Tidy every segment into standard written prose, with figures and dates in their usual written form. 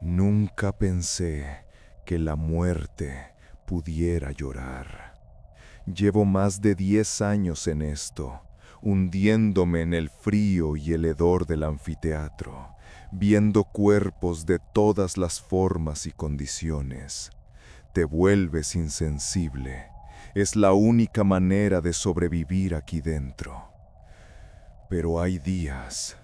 Nunca pensé que la muerte pudiera llorar. Llevo más de 10 años en esto, hundiéndome en el frío y el hedor del anfiteatro, viendo cuerpos de todas las formas y condiciones. Te vuelves insensible. Es la única manera de sobrevivir aquí dentro. Pero hay días,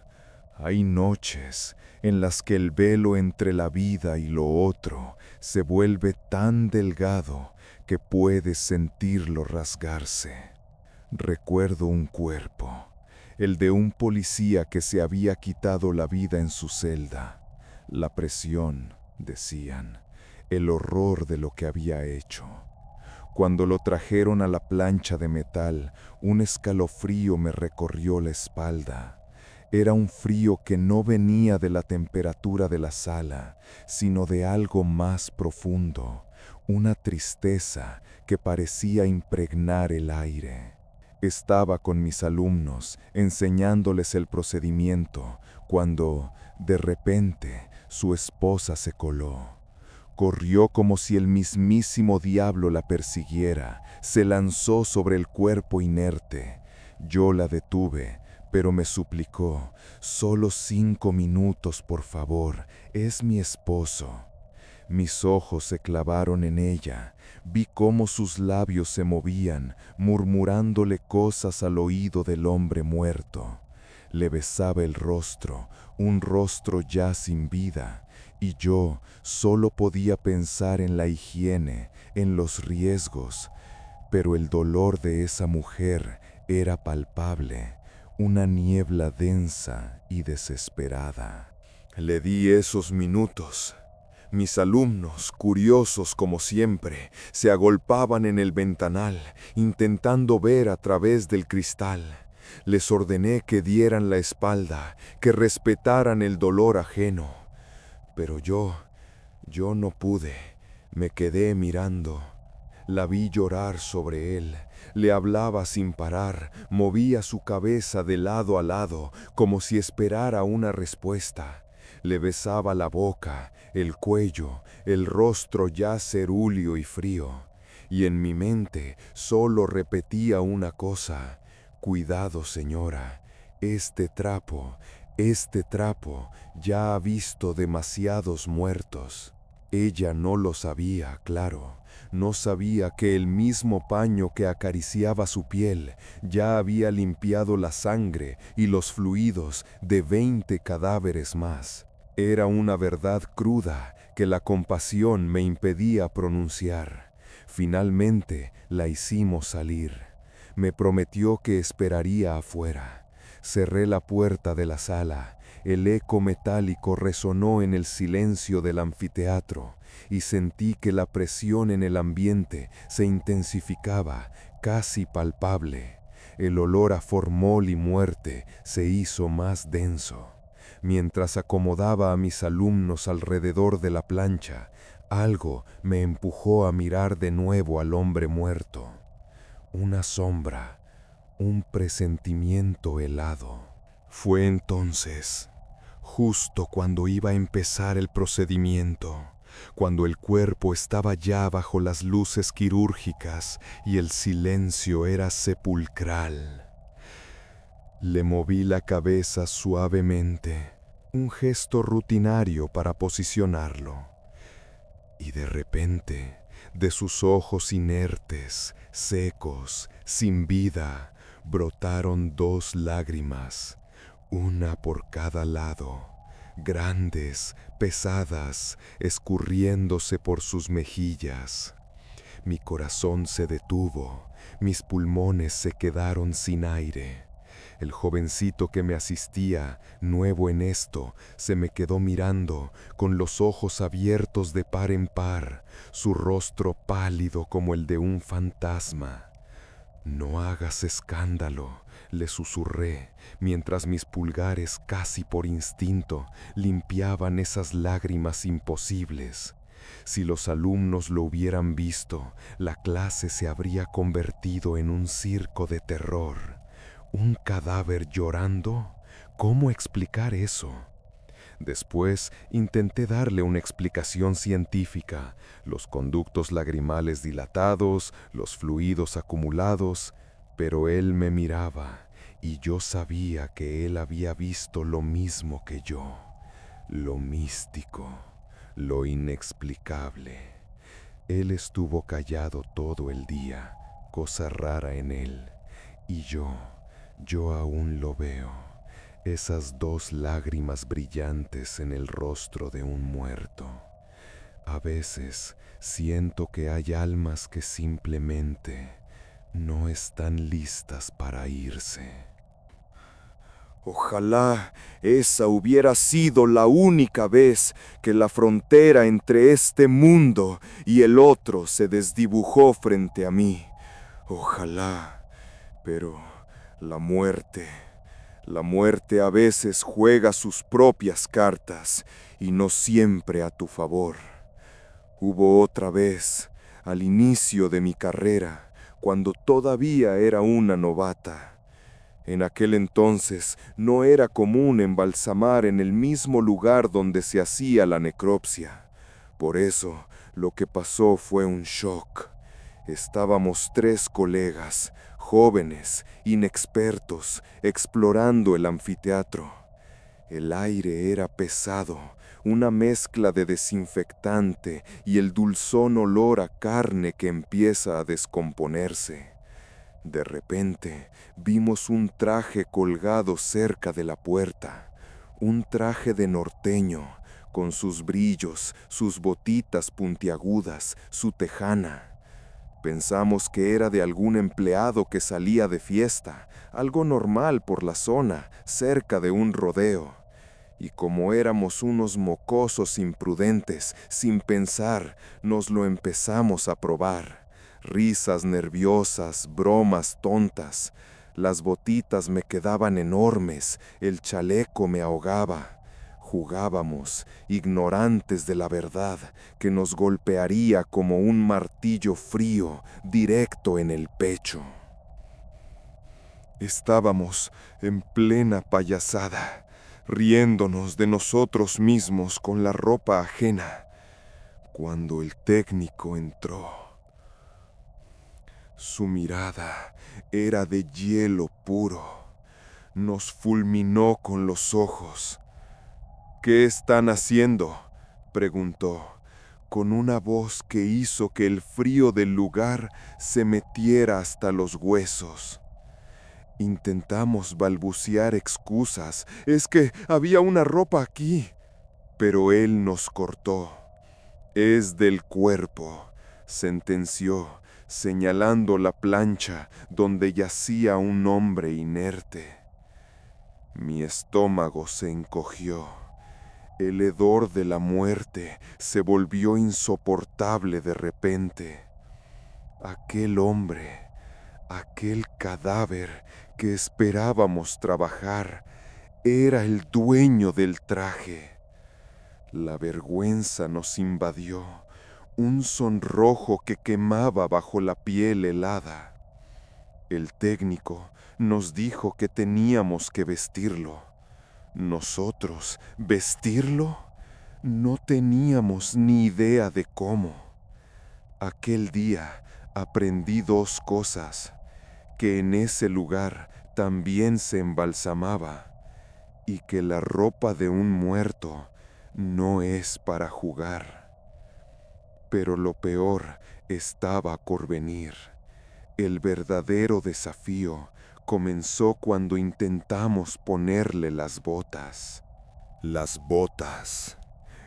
hay noches en las que el velo entre la vida y lo otro se vuelve tan delgado que puedes sentirlo rasgarse. Recuerdo un cuerpo, el de un policía que se había quitado la vida en su celda. La presión, decían, el horror de lo que había hecho. Cuando lo trajeron a la plancha de metal, un escalofrío me recorrió la espalda. Era un frío que no venía de la temperatura de la sala, sino de algo más profundo, una tristeza que parecía impregnar el aire. Estaba con mis alumnos, enseñándoles el procedimiento, cuando, de repente, su esposa se coló. Corrió como si el mismísimo diablo la persiguiera, se lanzó sobre el cuerpo inerte. Yo la detuve, pero me suplicó, «Solo 5 minutos, por favor, es mi esposo». Mis ojos se clavaron en ella, vi cómo sus labios se movían, murmurándole cosas al oído del hombre muerto. Le besaba el rostro, un rostro ya sin vida, y yo solo podía pensar en la higiene, en los riesgos, pero el dolor de esa mujer era palpable, una niebla densa y desesperada. Le di esos minutos. Mis alumnos, curiosos como siempre, se agolpaban en el ventanal, intentando ver a través del cristal. Les ordené que dieran la espalda, que respetaran el dolor ajeno. Pero yo no pude, me quedé mirando. La vi llorar sobre él, le hablaba sin parar, movía su cabeza de lado a lado, como si esperara una respuesta. Le besaba la boca, el cuello, el rostro ya cerúleo y frío. Y en mi mente solo repetía una cosa: «Cuidado, señora, este trapo ya ha visto demasiados muertos». Ella no lo sabía, claro. No sabía que el mismo paño que acariciaba su piel ya había limpiado la sangre y los fluidos de 20 cadáveres más. Era una verdad cruda que la compasión me impedía pronunciar. Finalmente la hicimos salir. Me prometió que esperaría afuera. Cerré la puerta de la sala. El eco metálico resonó en el silencio del anfiteatro y sentí que la presión en el ambiente se intensificaba, casi palpable. El olor a formol y muerte se hizo más denso. Mientras acomodaba a mis alumnos alrededor de la plancha, algo me empujó a mirar de nuevo al hombre muerto. Una sombra, un presentimiento helado. Fue entonces, justo cuando iba a empezar el procedimiento, cuando el cuerpo estaba ya bajo las luces quirúrgicas y el silencio era sepulcral. Le moví la cabeza suavemente, un gesto rutinario para posicionarlo. Y de repente, de sus ojos inertes, secos, sin vida, brotaron 2 lágrimas, una por cada lado, grandes, pesadas, escurriéndose por sus mejillas. Mi corazón se detuvo, mis pulmones se quedaron sin aire. El jovencito que me asistía, nuevo en esto, se me quedó mirando, con los ojos abiertos de par en par, su rostro pálido como el de un fantasma. «No hagas escándalo», le susurré, mientras mis pulgares, casi por instinto, limpiaban esas lágrimas imposibles. Si los alumnos lo hubieran visto, la clase se habría convertido en un circo de terror. ¿Un cadáver llorando? ¿Cómo explicar eso? Después intenté darle una explicación científica, los conductos lagrimales dilatados, los fluidos acumulados, pero él me miraba y yo sabía que él había visto lo mismo que yo, lo místico, lo inexplicable. Él estuvo callado todo el día, cosa rara en él, y yo aún lo veo. Esas 2 lágrimas brillantes en el rostro de un muerto. A veces siento que hay almas que simplemente no están listas para irse. Ojalá esa hubiera sido la única vez que la frontera entre este mundo y el otro se desdibujó frente a mí. Ojalá, pero la muerte a veces juega sus propias cartas y no siempre a tu favor. Hubo otra vez, al inicio de mi carrera, cuando todavía era una novata. En aquel entonces no era común embalsamar en el mismo lugar donde se hacía la necropsia. Por eso, lo que pasó fue un shock. Estábamos 3 colegas, jóvenes, inexpertos, explorando el anfiteatro. El aire era pesado, una mezcla de desinfectante y el dulzón olor a carne que empieza a descomponerse. De repente, vimos un traje colgado cerca de la puerta, un traje de norteño, con sus brillos, sus botitas puntiagudas, su tejana. Pensamos que era de algún empleado que salía de fiesta, algo normal por la zona, cerca de un rodeo. Y como éramos unos mocosos imprudentes, sin pensar, nos lo empezamos a probar. Risas nerviosas, bromas tontas. Las botitas me quedaban enormes, el chaleco me ahogaba. Jugábamos, ignorantes de la verdad, que nos golpearía como un martillo frío, directo en el pecho. Estábamos en plena payasada, riéndonos de nosotros mismos con la ropa ajena, cuando el técnico entró. Su mirada era de hielo puro. Nos fulminó con los ojos. «¿Qué están haciendo?», preguntó, con una voz que hizo que el frío del lugar se metiera hasta los huesos. Intentamos balbucear excusas, es que había una ropa aquí, pero él nos cortó. «Es del cuerpo», sentenció, señalando la plancha donde yacía un hombre inerte. Mi estómago se encogió. El hedor de la muerte se volvió insoportable de repente. Aquel hombre, aquel cadáver que esperábamos trabajar, era el dueño del traje. La vergüenza nos invadió, un sonrojo que quemaba bajo la piel helada. El técnico nos dijo que teníamos que vestirlo. ¿Nosotros vestirlo? No teníamos ni idea de cómo. Aquel día aprendí 2 cosas, que en ese lugar también se embalsamaba y que la ropa de un muerto no es para jugar. Pero lo peor estaba por venir. El verdadero desafío comenzó cuando intentamos ponerle las botas. Las botas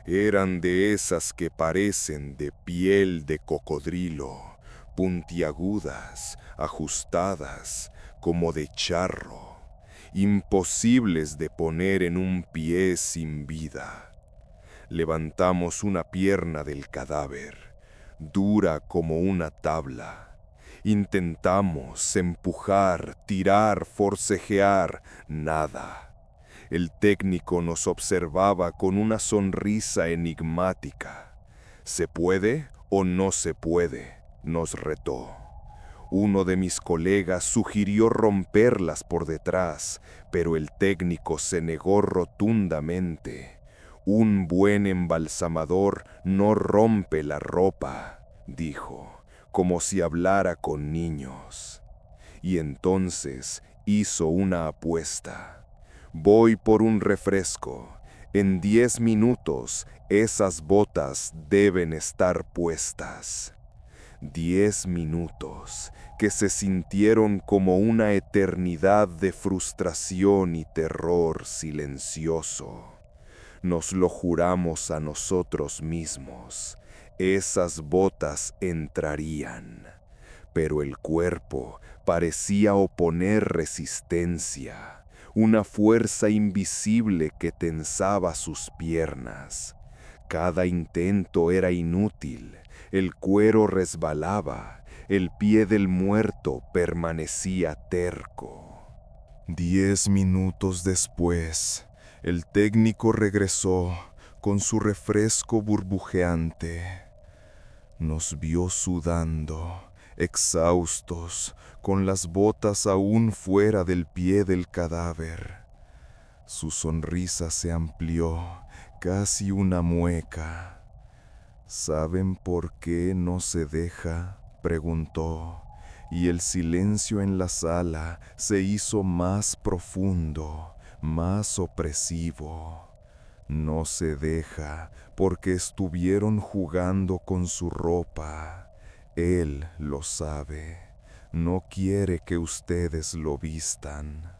eran de esas que parecen de piel de cocodrilo, puntiagudas, ajustadas, como de charro, imposibles de poner en un pie sin vida. Levantamos una pierna del cadáver, dura como una tabla. Intentamos empujar, tirar, forcejear, nada. El técnico nos observaba con una sonrisa enigmática. «¿Se puede o no se puede?», nos retó. Uno de mis colegas sugirió romperlas por detrás, pero el técnico se negó rotundamente. Un buen embalsamador no rompe la ropa, dijo, como si hablara con niños. Y entonces hizo una apuesta. Voy por un refresco. En 10 minutos esas botas deben estar puestas. 10 minutos que se sintieron como una eternidad de frustración y terror silencioso. Nos lo juramos a nosotros mismos. Esas botas entrarían. Pero el cuerpo parecía oponer resistencia, una fuerza invisible que tensaba sus piernas. Cada intento era inútil, el cuero resbalaba, el pie del muerto permanecía terco. 10 minutos después, el técnico regresó con su refresco burbujeante. Nos vio sudando, exhaustos, con las botas aún fuera del pie del cadáver. Su sonrisa se amplió, casi una mueca. ¿Saben por qué no se deja?, preguntó, y el silencio en la sala se hizo más profundo, más opresivo. No se deja porque estuvieron jugando con su ropa. Él lo sabe. No quiere que ustedes lo vistan.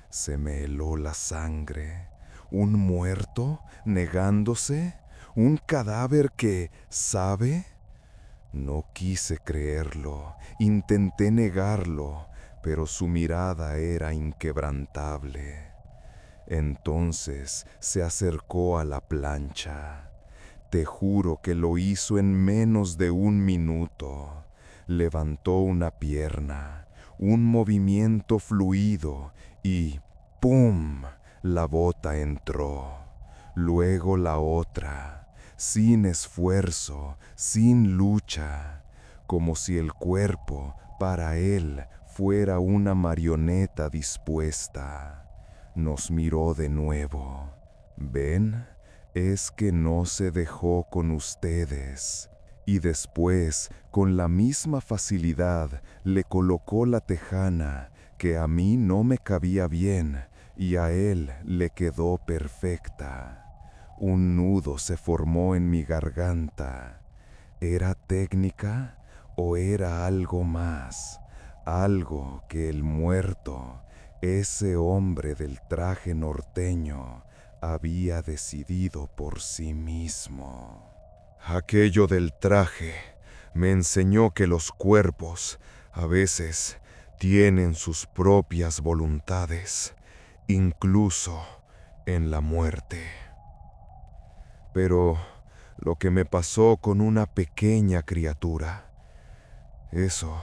Se me heló la sangre. ¿Un muerto negándose? ¿Un cadáver que sabe? No quise creerlo, intenté negarlo, pero su mirada era inquebrantable. Entonces se acercó a la plancha. Te juro que lo hizo en menos de 1 minuto. Levantó una pierna, un movimiento fluido y ¡pum! La bota entró. Luego la otra, sin esfuerzo, sin lucha, como si el cuerpo para él fuera una marioneta dispuesta. Nos miró de nuevo. ¿Ven? Es que no se dejó con ustedes. Y después, con la misma facilidad, le colocó la tejana, que a mí no me cabía bien, y a él le quedó perfecta. Un nudo se formó en mi garganta. ¿Era técnica o era algo más? Algo que el muerto, ese hombre del traje norteño, había decidido por sí mismo. Aquello del traje me enseñó que los cuerpos a veces tienen sus propias voluntades, incluso en la muerte. Pero lo que me pasó con una pequeña criatura, eso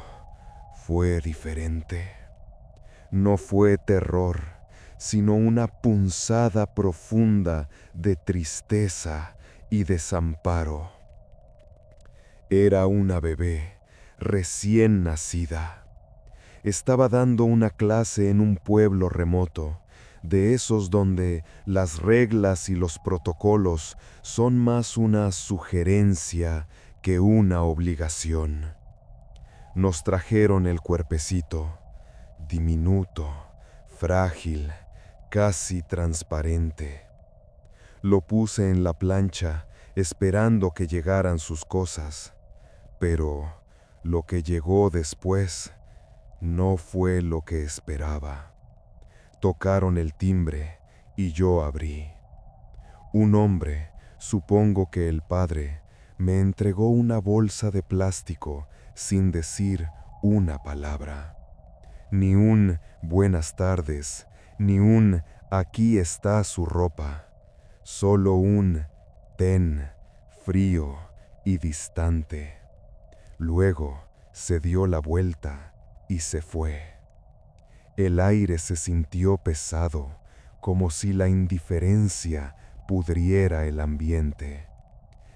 fue diferente. No fue terror, sino una punzada profunda de tristeza y desamparo. Era una bebé recién nacida. Estaba dando una clase en un pueblo remoto, de esos donde las reglas y los protocolos son más una sugerencia que una obligación. Nos trajeron el cuerpecito, diminuto, frágil, casi transparente. Lo puse en la plancha, esperando que llegaran sus cosas, pero lo que llegó después no fue lo que esperaba. Tocaron el timbre y yo abrí. Un hombre, supongo que el padre, me entregó una bolsa de plástico sin decir una palabra. Ni un buenas tardes, ni un aquí está su ropa. Solo un ten, frío y distante. Luego se dio la vuelta y se fue. El aire se sintió pesado, como si la indiferencia pudriera el ambiente.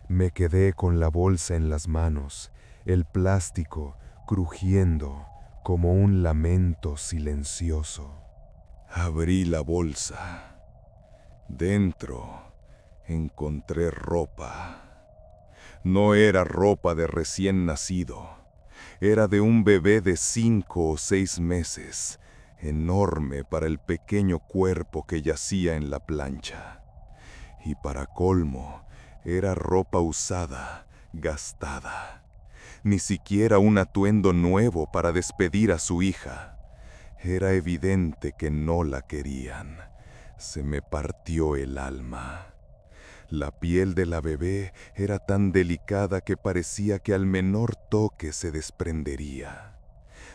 Me quedé con la bolsa en las manos, el plástico crujiendo como un lamento silencioso. Abrí la bolsa. Dentro encontré ropa. No era ropa de recién nacido. Era de un bebé de 5 o 6 meses, enorme para el pequeño cuerpo que yacía en la plancha. Y para colmo, era ropa usada, gastada. Ni siquiera un atuendo nuevo para despedir a su hija. Era evidente que no la querían. Se me partió el alma. La piel de la bebé era tan delicada que parecía que al menor toque se desprendería.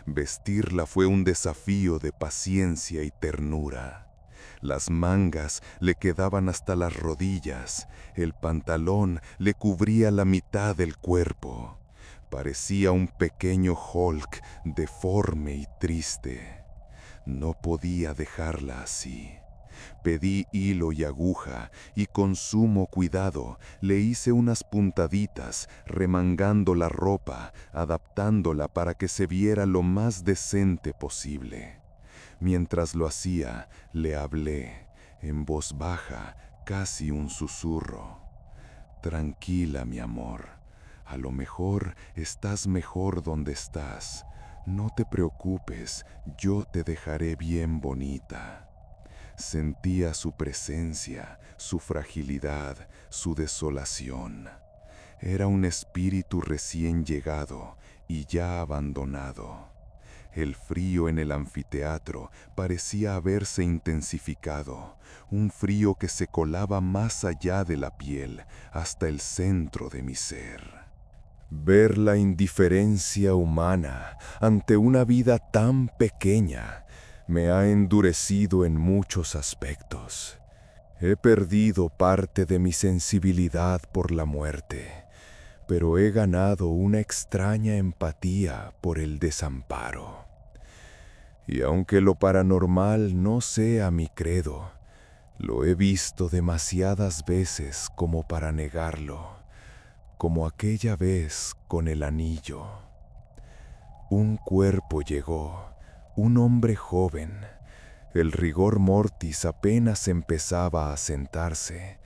Vestirla fue un desafío de paciencia y ternura. Las mangas le quedaban hasta las rodillas, el pantalón le cubría la mitad del cuerpo. Parecía un pequeño Hulk deforme y triste. No podía dejarla así. Pedí hilo y aguja y con sumo cuidado le hice unas puntaditas remangando la ropa, adaptándola para que se viera lo más decente posible. Mientras lo hacía, le hablé, en voz baja, casi un susurro. Tranquila, mi amor. A lo mejor estás mejor donde estás. No te preocupes, yo te dejaré bien bonita. Sentía su presencia, su fragilidad, su desolación. Era un espíritu recién llegado y ya abandonado. El frío en el anfiteatro parecía haberse intensificado, un frío que se colaba más allá de la piel, hasta el centro de mi ser. Ver la indiferencia humana ante una vida tan pequeña me ha endurecido en muchos aspectos. He perdido parte de mi sensibilidad por la muerte, pero he ganado una extraña empatía por el desamparo. Y aunque lo paranormal no sea mi credo, lo he visto demasiadas veces como para negarlo, como aquella vez con el anillo. Un cuerpo llegó, un hombre joven. El rigor mortis apenas empezaba a sentarse.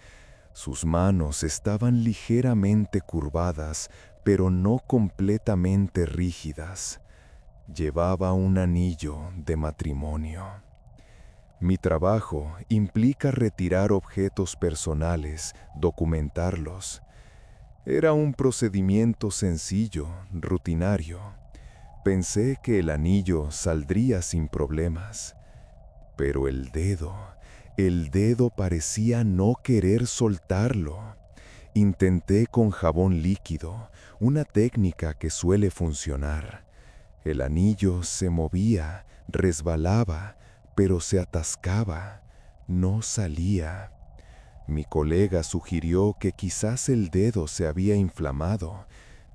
Sus manos estaban ligeramente curvadas, pero no completamente rígidas. Llevaba un anillo de matrimonio. Mi trabajo implica retirar objetos personales, documentarlos. Era un procedimiento sencillo, rutinario. Pensé que el anillo saldría sin problemas, pero el dedo parecía no querer soltarlo. Intenté con jabón líquido, una técnica que suele funcionar. El anillo se movía, resbalaba, pero se atascaba, no salía. Mi colega sugirió que quizás el dedo se había inflamado,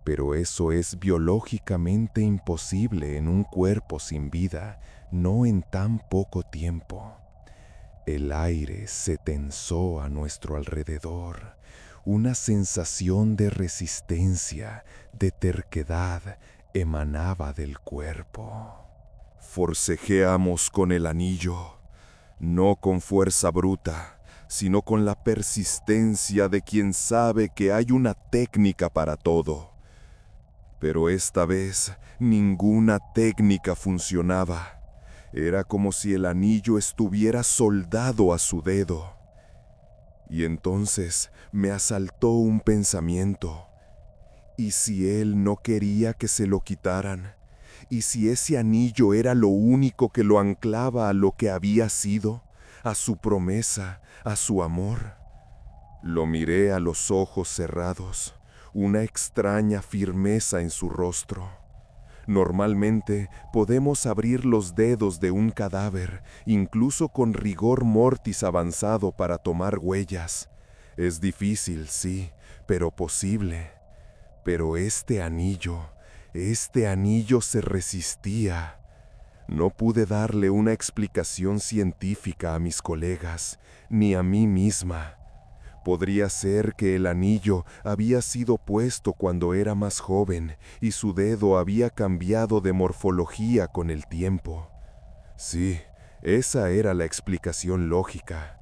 pero eso es biológicamente imposible en un cuerpo sin vida, no en tan poco tiempo. El aire se tensó a nuestro alrededor. Una sensación de resistencia, de terquedad, emanaba del cuerpo. Forcejeamos con el anillo, no con fuerza bruta, sino con la persistencia de quien sabe que hay una técnica para todo. Pero esta vez ninguna técnica funcionaba. Era como si el anillo estuviera soldado a su dedo. Y entonces me asaltó un pensamiento. ¿Y si él no quería que se lo quitaran? ¿Y si ese anillo era lo único que lo anclaba a lo que había sido, a su promesa, a su amor? Lo miré a los ojos cerrados, una extraña firmeza en su rostro. Normalmente podemos abrir los dedos de un cadáver, incluso con rigor mortis avanzado para tomar huellas. Es difícil, sí, pero posible. Pero este anillo se resistía. No pude darle una explicación científica a mis colegas, ni a mí misma. Podría ser que el anillo había sido puesto cuando era más joven y su dedo había cambiado de morfología con el tiempo. Sí, esa era la explicación lógica.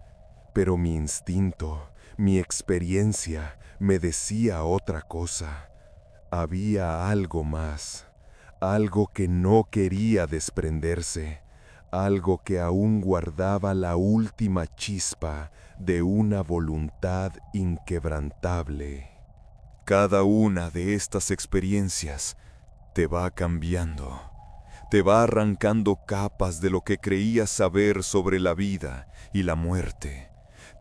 Pero mi instinto, Mi experiencia me decía otra cosa. Había algo más, algo que no quería desprenderse, algo que aún guardaba la última chispa de una voluntad inquebrantable. Cada una de estas experiencias te va cambiando, te va arrancando capas de lo que creías saber sobre la vida y la muerte.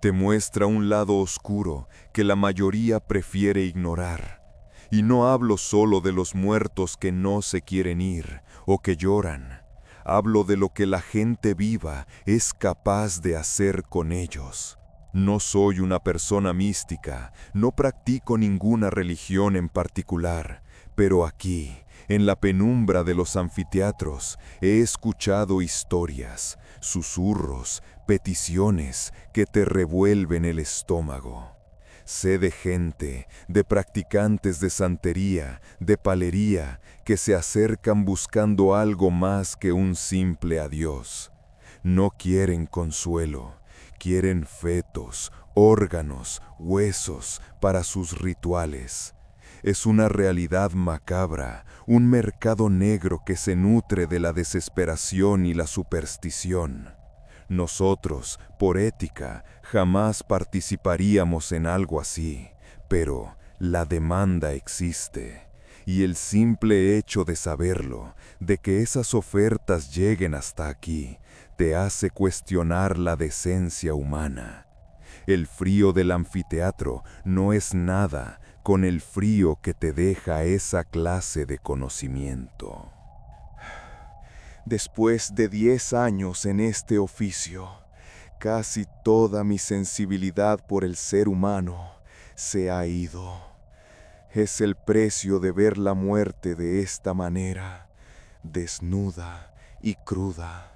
Te muestra un lado oscuro que la mayoría prefiere ignorar. Y no hablo solo de los muertos que no se quieren ir o que lloran. Hablo de lo que la gente viva es capaz de hacer con ellos. No soy una persona mística, no practico ninguna religión en particular, pero aquí, en la penumbra de los anfiteatros, he escuchado historias, susurros, peticiones que te revuelven el estómago. Sé de gente, de practicantes de santería, de palería, que se acercan buscando algo más que un simple adiós. No quieren consuelo, quieren fetos, órganos, huesos para sus rituales. Es una realidad macabra, un mercado negro que se nutre de la desesperación y la superstición. Nosotros, por ética, jamás participaríamos en algo así, pero la demanda existe. Y el simple hecho de saberlo, de que esas ofertas lleguen hasta aquí, te hace cuestionar la decencia humana. El frío del anfiteatro no es nada con el frío que te deja esa clase de conocimiento. Después de 10 años en este oficio, casi toda mi sensibilidad por el ser humano se ha ido. Es el precio de ver la muerte de esta manera, desnuda y cruda.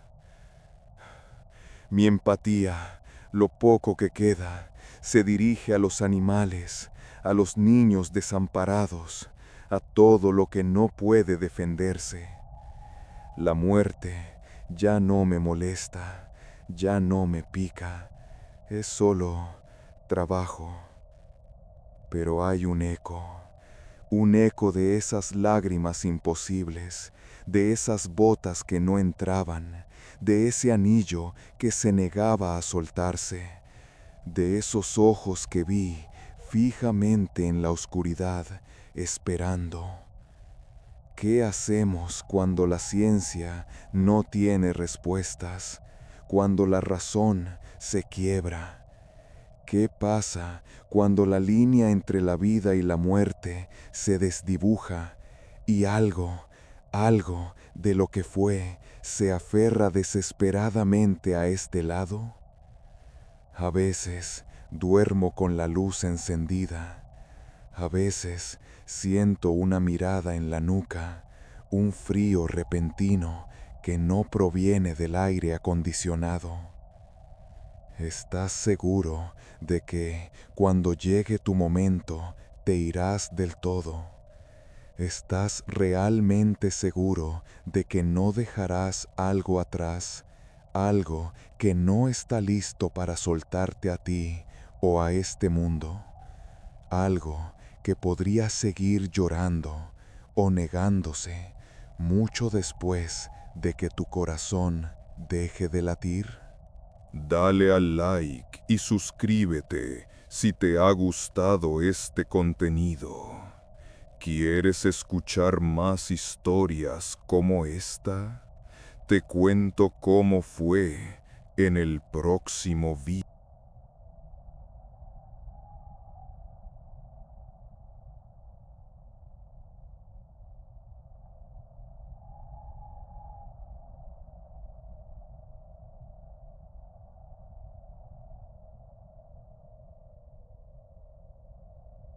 Mi empatía, lo poco que queda, se dirige a los animales, a los niños desamparados, a todo lo que no puede defenderse. La muerte ya no me molesta, ya no me pica, es solo trabajo. Pero hay un eco de esas lágrimas imposibles, de esas botas que no entraban, de ese anillo que se negaba a soltarse, de esos ojos que vi fijamente en la oscuridad, esperando. ¿Qué hacemos cuando la ciencia no tiene respuestas, cuando la razón se quiebra? ¿Qué pasa cuando la línea entre la vida y la muerte se desdibuja y algo de lo que fue se aferra desesperadamente a este lado? A veces duermo con la luz encendida. A veces siento una mirada en la nuca, un frío repentino que no proviene del aire acondicionado. ¿Estás seguro de que cuando llegue tu momento te irás del todo? ¿Estás realmente seguro de que no dejarás algo atrás, algo que no está listo para soltarte a ti o a este mundo? Algo que podría seguir llorando o negándose mucho después de que tu corazón deje de latir. Dale al like y suscríbete si te ha gustado este contenido. ¿Quieres escuchar más historias como esta? Te cuento cómo fue en el próximo video.